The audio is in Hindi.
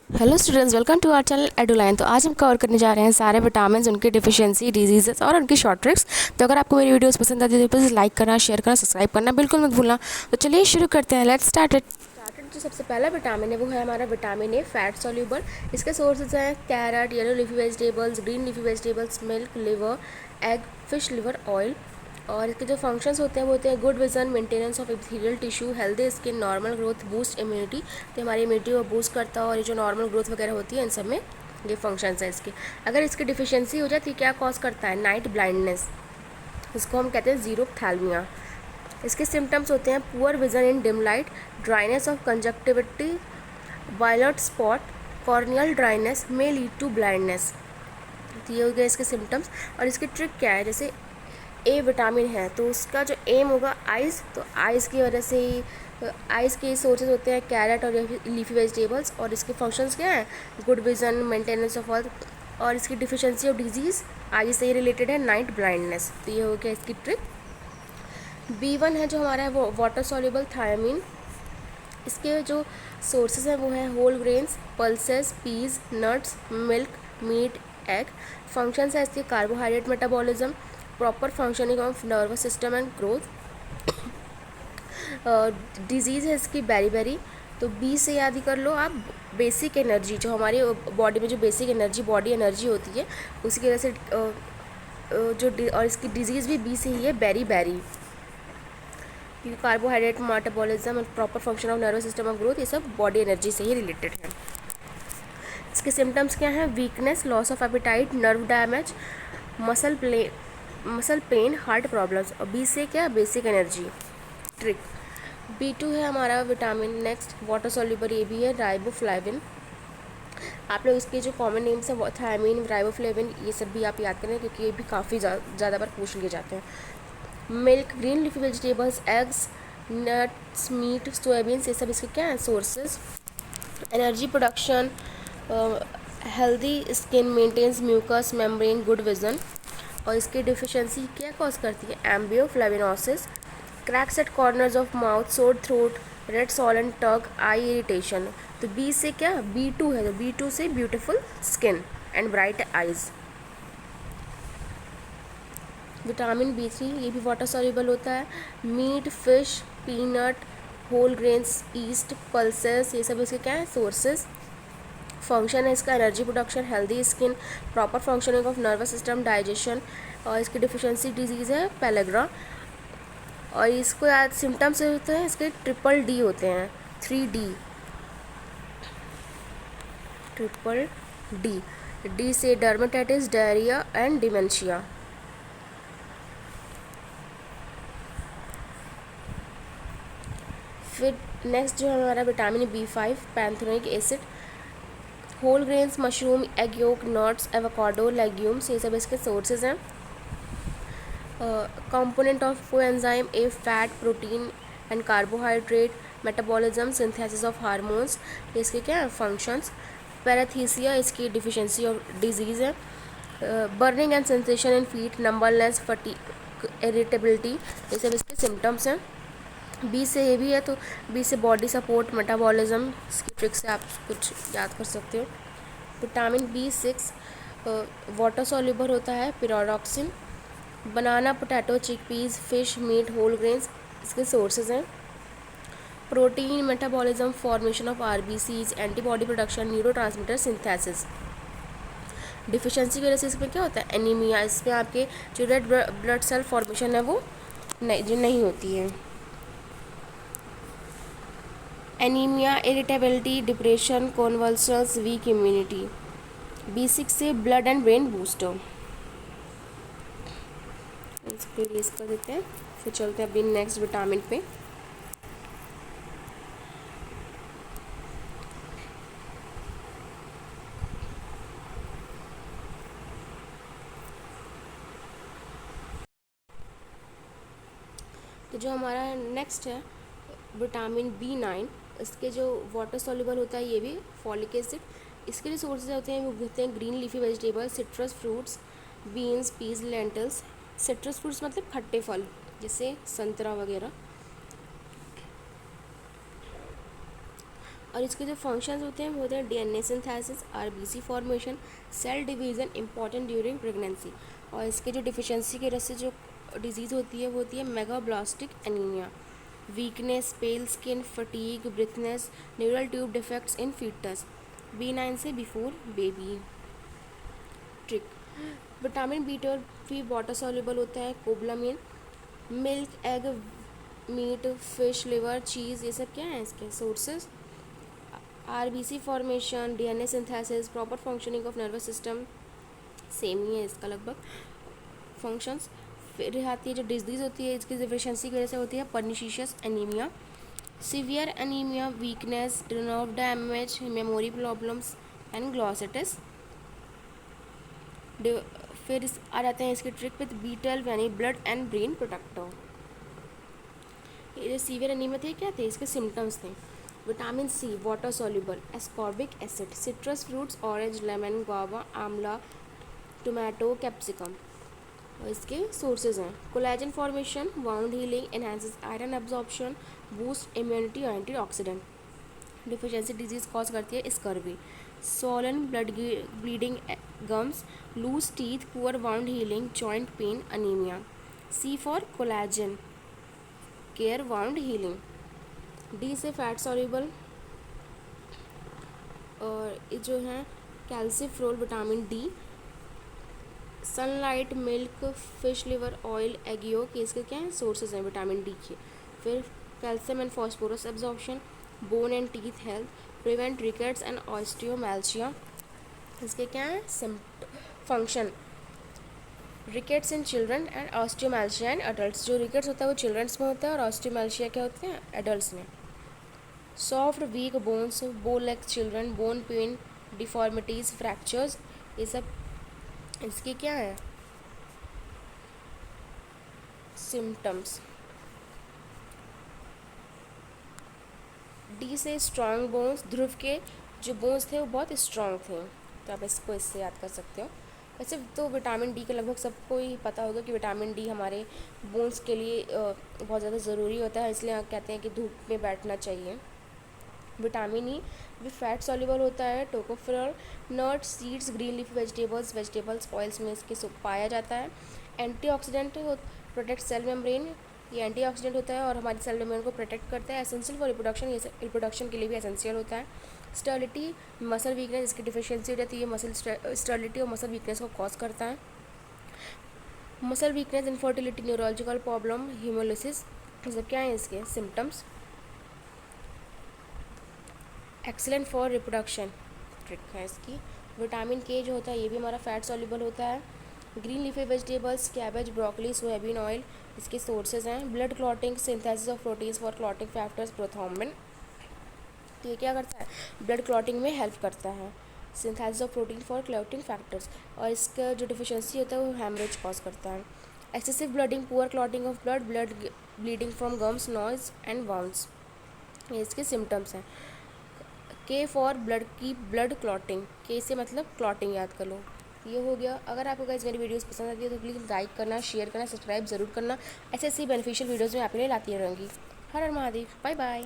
Hello students, welcome to our channel Eduline. तो आज हम कवर करने जा रहे हैं सारे विटामिन, उनकी डिफिशियंसी, डिजीजेस और उनकी शॉर्ट ट्रिक्स। तो अगर आपको मेरी वीडियोस पसंद आती है तो प्लीज़ लाइक करना, शेयर करना, सब्सक्राइब करना बिल्कुल मत भूलना। तो चलिए शुरू करते हैं। Let's start. जो सबसे पहला विटामिन है वो है हमारा विटामिन ए, फैट सॉल्यूबल। इसके सोर्सेज हैं carrot, yellow leafy vegetables, green leafy vegetables, milk, liver, egg, fish liver oil. और इसके जो फंक्शंस होते हैं वो होते हैं good vision, maintenance of epithelial tissue, healthy skin, normal growth, boost immunity. तो हमारी इम्यूनिटी को बूस्ट करता है और ये जो नॉर्मल ग्रोथ वगैरह होती है इन सब में ये फंक्शंस हैं इसके। अगर इसकी डिफिशियंसी हो जाए तो क्या कॉज करता है? नाइट ब्लाइंडनेस, इसको हम कहते हैं जीरोप्थैल्मिया। इसके सिम्टम्स होते हैं poor vision in dim light, dryness of conjunctiva, violet spot, corneal dryness may lead to blindness. तो ये हो गया इसके सिम्टम्स। और इसकी ट्रिक क्या है? जैसे ए विटामिन है तो उसका जो एम होगा आइज़, तो आइज़ की वजह से ही आइज़ के सोर्सेज होते हैं कैरेट और लीफी वेजिटेबल्स। और इसके फंक्शंस क्या हैं? Good vision, maintenance of health. और इसकी डिफिशियंसी ऑफ डिजीज़ आई से ही रिलेटेड है, नाइट ब्लाइंडनेस। तो ये हो गया इसकी ट्रिक। B1 है जो हमारा है वो वाटर सॉल्युबल थायमीन। इसके जो सोर्सेज हैं वो हैं whole grains, pulses, peas, nuts, milk, meat, egg. Functions है इसके carbohydrate metabolism, proper functioning of nervous system and growth. Disease है इसकी बेरी। तो बी से याद ही कर लो आप, बेसिक एनर्जी, जो हमारी बॉडी में जो बेसिक एनर्जी, बॉडी एनर्जी होती है उसकी वजह से और इसकी डिजीज़ भी बी से ही है, बेरी। क्योंकि कार्बोहाइड्रेट मेटाबॉलिज्म और proper function of nervous system of growth ये सब बॉडी एनर्जी से ही रिलेटेड है। इसके सिम्टम्स क्या हैं? Weakness, loss of appetite, nerve damage, muscle pain, heart problems. और बी से क्या? Basic energy. ट्रिक B2 है हमारा विटामिन। नेक्स्ट वाटर सॉल्युबल ये भी है, राइबोफ्लेविन। आप लोग इसके जो कॉमन नेम्स हैं थायमीन, राइबोफ्लेविन, ये सब भी आप याद करें क्योंकि ये भी काफ़ी ज़्यादा बार पूछ लिए जाते हैं। Milk, green leafy vegetables, eggs, nuts, meat, soyabeans, ये सब इसके क्या हैं? Sources. Energy production, healthy skin, maintains mucus membrane, good vision. और इसकी डिफिशियंसी क्या कॉज करती है? Ariboflavinosis, cracks at corners of mouth, sore throat, red swollen tongue, eye irritation. तो बी से क्या? B2 है, तो B2 से beautiful skin and bright eyes. Vitamin B3 ये भी वाटर सॉल्युबल होता है। Meet, fish, peanut, whole grains, yeast, pulses, ये सब इसके क्या है? सोर्सेज। फंक्शन है इसका energy production, healthy skin, proper functioning of nervous system, digestion. और इसकी डिफिशियंसी डिजीज़ है पेलेग्रा। और इसको याद सिम्टम्स होते हैं इसके D होते हैं, 3D, D। D से डर्मेटाइटिस, डायरिया एंड डिमेंशिया। फिर नेक्स्ट जो है हमारा vitamin B5, pantothenic acid. Whole grains, mushroom, egg yolk, nuts, avocado, legumes, ये सब इसके सोर्सेज हैं। Component of coenzyme A, fat, protein and carbohydrate, metabolism, synthesis of hormones, इसके क्या है? फंक्शंस। पैराथीसिया इसकी डिफिशियंसी ऑफ डिजीज़ है। Burning and sensation in feet, numbness, fatigue, irritability, ये सब इसके सिम्टम्स हैं। बी से ये भी है, तो बी से बॉडी सपोर्ट, मेटाबॉलिज्म, इसकी ट्रिक से आप कुछ याद कर सकते हो। विटामिन B6 वाटर सॉल्युबल होता है, pyridoxine. Banana, potato, chickpeas, fish, meat, whole grains, इसके सोर्सेज हैं। Protein, metabolism, formation of RBCs, antibody production, neurotransmitter synthesis. Deficiency की वजह से इसमें क्या होता है? एनीमिया, इसमें आपके जो रेड ब्लड सेल फॉर्मेशन है वो नहीं होती है। Anaemia, irritability, depression, convulsions, weak immunity. B6 से ब्लड एंड ब्रेन बूस्टर। इसको रिलीज कर देते हैं, फिर चलते हैं अभी नेक्स्ट विटामिन पे। तो जो हमारा नेक्स्ट है विटामिन B9, इसके जो वाटर सॉल्युबल होता है ये भी, फॉलिक एसिड। इसके जो सोर्सेज होते हैं वो होते हैं green leafy vegetable, citrus fruits, beans, peas, lentils. Citrus fruits मतलब खट्टे फल, जैसे संतरा वगैरह। और इसके जो फंक्शंस होते हैं वो होते हैं DNA synthesis, RBC formation, cell division important during pregnancy. और इसके जो डिफिशियंसी की वजह से जो डिजीज़ होती है वो होती है megaloblastic anaemia, weakness, pale skin, fatigue, breathlessness, neural tube defects in foetus, B9 से before baby. Trick, vitamin B12 water soluble होता है, cobalamin, milk, egg, meat, fish, liver, cheese, ये सब क्या है इसके sources. RBC formation, DNA synthesis, proper functioning of nervous system, same ही है इसका लगभग फंक्शंस। फिर आती है जो डिजीज़ होती है इसकी डिफिशियंसी की वजह से होती है pernicious anaemia, severe anaemia, weakness, nerve damage, memory problems and glossitis. फिर आ जाते हैं इसके ट्रिक विद B12 यानी ब्लड एंड ब्रेन प्रोटेक्टर। ये जो सीवियर एनीमिया थे क्या थे, इसके सिम्टम्स थे vitamin C water soluble, ascorbic acid, citrus fruits, orange, lemon, guava, amla, tomato, capsicum. और इसके सोर्सेज हैं collagen formation, wound healing, enhances iron absorption, boost immunity, antioxidant. Deficiency disease cause करती है scurvy, swollen blood bleeding gums, loose teeth, poor wound healing, joint pain, anaemia. C for collagen, care wound healing. D से फैट सॉल्युबल, और ये जो है calciferol, vitamin D, sunlight, milk, fish liver oil, egg yolk, इसके क्या हैं सोर्सेज हैं विटामिन D के। फिर calcium and phosphorus absorption, bone and teeth health, prevent rickets and osteomalacia. इसके क्या हैं function, rickets in children and osteomalacia in adults. जो रिकेट्स होता है वो चिल्ड्रंस में होता है और ऑस्टियोमैल्शिया क्या होते हैं एडल्ट्स में। सॉफ्ट वीक बोन्स, बो leg children, bone pen, deformities, fractures, ये सब इसके क्या है सिम्टम्स। D से स्ट्रॉन्ग बोन्स, ध्रुव के जो बोन्स थे वो बहुत स्ट्रॉन्ग थे, तो आप इसको इससे याद कर सकते हो। वैसे तो विटामिन D का लगभग सबको ही पता होगा कि विटामिन D हमारे बोन्स के लिए बहुत ज़्यादा ज़रूरी होता है, इसलिए कहते हैं कि धूप में बैठना चाहिए। विटामिन E भी फैट सॉल्युबल होता है, tocopherol, nuts, seeds, green leafy vegetables, oils में इसके पाया जाता है। एंटीऑक्सीडेंट प्रोटेक्ट सेल मेम्ब्रेन, ये एंटीऑक्सीडेंट होता है और हमारी सेल मेम्ब्रेन को प्रोटेक्ट करता है। एसेंशियल फॉर रिप्रोडक्शन, ये रिप्रोडक्शन के लिए भी एसेंशियल होता है। स्टर्लिटी, मसल वीकनेस, इसकी डिफिशियंसी हो जाती है, मसल स्टर्लिटी और मसल वीकनेस को कॉज करता है। Muscle weakness, infertility, neurological problem, haemolysis, ये सब क्या है इसके symptoms. Excellent for reproduction trick है इसकी। विटामिन K जो होता है ये भी हमारा फैट सॉल्युबल होता है। Green leafy vegetables, cabbage, broccoli, soybean oil, इसके सोर्सेज हैं। Blood clotting, synthesis of proteins for clotting factors, prothrombin, तो ये क्या करता है ब्लड क्लॉटिंग में हेल्प करता है। Synthesis of protein for clotting factors, और इसका जो डिफिशियंसी होता है वो हेमरेज कॉज करता है। Excessive blooding, poor clotting of blood bleeding from gums, noise and wounds, ये इसके सिम्टम्स हैं। K फॉर ब्लड की ब्लड क्लॉटिंग, K से मतलब क्लॉटिंग याद कर लो। ये हो गया। अगर आपको गाइस मेरी वीडियोस पसंद आती है तो प्लीज़ लाइक करना, शेयर करना, सब्सक्राइब ज़रूर करना। ऐसे ऐसी बेनिफिशियल वीडियोस मैं आपके लिए लाती रहूँगी। हर हर महादेव, बाय बाय।